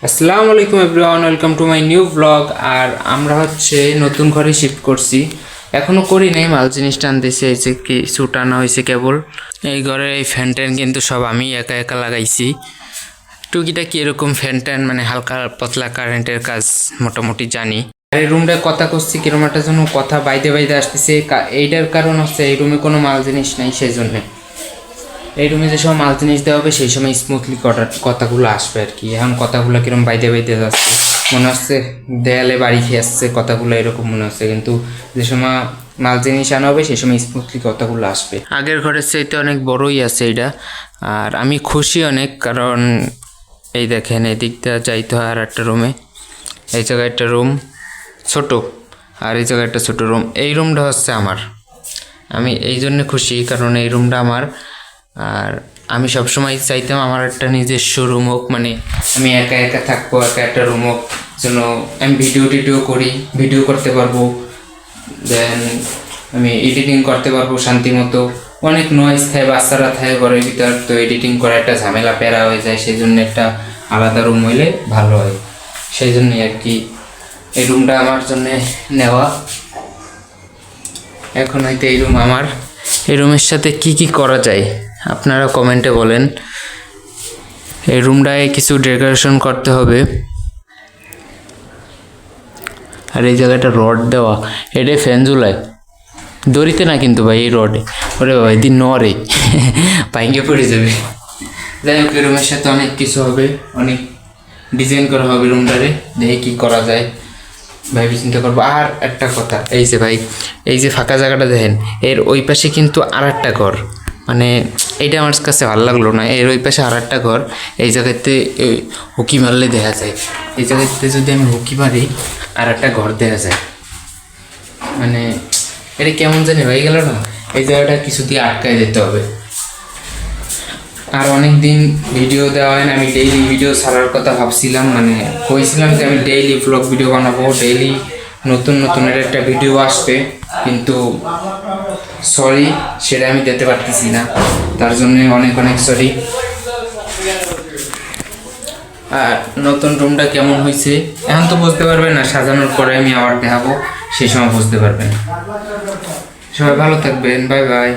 আসসালামু আলাইকুম everyone, welcome to my new blog. আর আমরা নতুন ঘরে শিফট করছি, এখনও করি নাই, মাল জিনিস টানতেছি, এই যে কিছু টানা হয়েছে কেবল। এই ঘরের এই ফ্যান ট্যান কিন্তু সব আমি একা একা লাগাইছি। টুকিটাকি এরকম ফ্যান ট্যান মানে হালকা পাতলা কারেন্টের কাজ মোটামুটি জানি। আর এই রুমটায় কথা করছি কিরম একটা যেন কথা বাইতে বাইতে আসতেছে। এইটার কারণ হচ্ছে এই রুমে কোনো মাল জিনিস নাই, সেই জন্যে এই রুমে যে সব মাল জিনিস দেওয়া হবে সেই সময় স্মুথলি কথাগুলো আসবে আর কি। এখন কথাগুলো কিরম বাইতে বাইতে যাচ্ছে, মনে হচ্ছে দেয়ালে বাড়ি খেয়ে আসছে কথাগুলো, এরকম মনে হচ্ছে। কিন্তু যে সময় মাল জিনিস আনা হবে সেই সময় স্মুথলি কথাগুলো আসবে। আগের ঘরের চাইতে অনেক বড়ই আছে এটা, আর আমি খুশি অনেক, কারণ এই দেখেন এদিকটা যাইতে হয় আর একটা রুমে। এই জায়গায় একটা রুম ছোট, আর এই জায়গায় একটা ছোট রুম। এই রুমটা হচ্ছে আমার, আমি এই জন্য খুশি কারণ এই রুমটা আমার। আর আমি সবসময় চাইতাম আমার একটা নিজস্ব রুম হোক, মানে আমি একা একা থাকবো, একা একটা রুম হোক, যেন আমি ভিডিও করি, ভিডিও করতে পারবো, দেন আমি এডিটিং করতে পারবো শান্তি মতো। অনেক নয়েজ থাকে, বাচ্চারা থাকে ঘরের ভিতর, তো এডিটিং করা একটা ঝামেলা প্যারা হয়ে যায়, সেই জন্য একটা আলাদা রুম হইলে ভালো হয়। সেই জন্যই আর কি এই রুমটা আমার জন্যে নেওয়া। এখন হয়তো এই রুম আমার। এই রুমের সাথে কি কি করা যায় আপনারা কমেন্টে বলেন। এই রুমটায় কিছু ডেকোরেশন করতে হবে। আর এই জায়গাটা রড দেওয়া, এটাই ফ্যান ঝুলায় দড়িতে না কিন্তু ভাই, এই রডে। ওরে বাবা এদিন নরে পাইঙ্গে পড়ে যাবে। যাই হোক, এই রুমের সাথে অনেক কিছু হবে, অনেক ডিজাইন করা হবে রুমটারে, দেখে কী করা যায় ভাইবে চিন্তা করবো। আর একটা কথা, এই যে ভাই, এই যে ফাঁকা জায়গাটা দেখেন, এর ওই পাশে কিন্তু আর একটা ঘর, মানে এইটা আমার কাছে ভালো লাগলো না। এর ওই পাশে আর একটা ঘর, এই জায়গাতে হুকি মারলে দেখা যায়, এই জায়গাতে যদি আমি হুকি মারি আর একটা ঘর দেখা যায়, মানে এটা কেমন জানি হয়ে গেল না। এই জায়গাটা কিছু দিয়ে আটকায় দিতে হবে। আর অনেক দিন ভিডিও দেওয়া হয় না, আমি ডেইলি ভিডিও ছাড়ার কথা ভাবছিলাম, মানে কইছিলাম যে আমি ডেইলি ব্লগ ভিডিও বানাবো, ডেইলি নতুন নতুনের একটা ভিডিও আসবে, কিন্তু সরি সেটা আমি দিতে পারতেছি না, তার জন্য অনেক অনেক সরি। আর নতুন রুমটা কেমন হয়েছে এখন তো বুঝতে পারবেন না, সাজানোর পরে আমি আবার দেখাবো, সেই সময় বুঝতে পারবেন। সবাই ভালো থাকবেন, বাই বাই।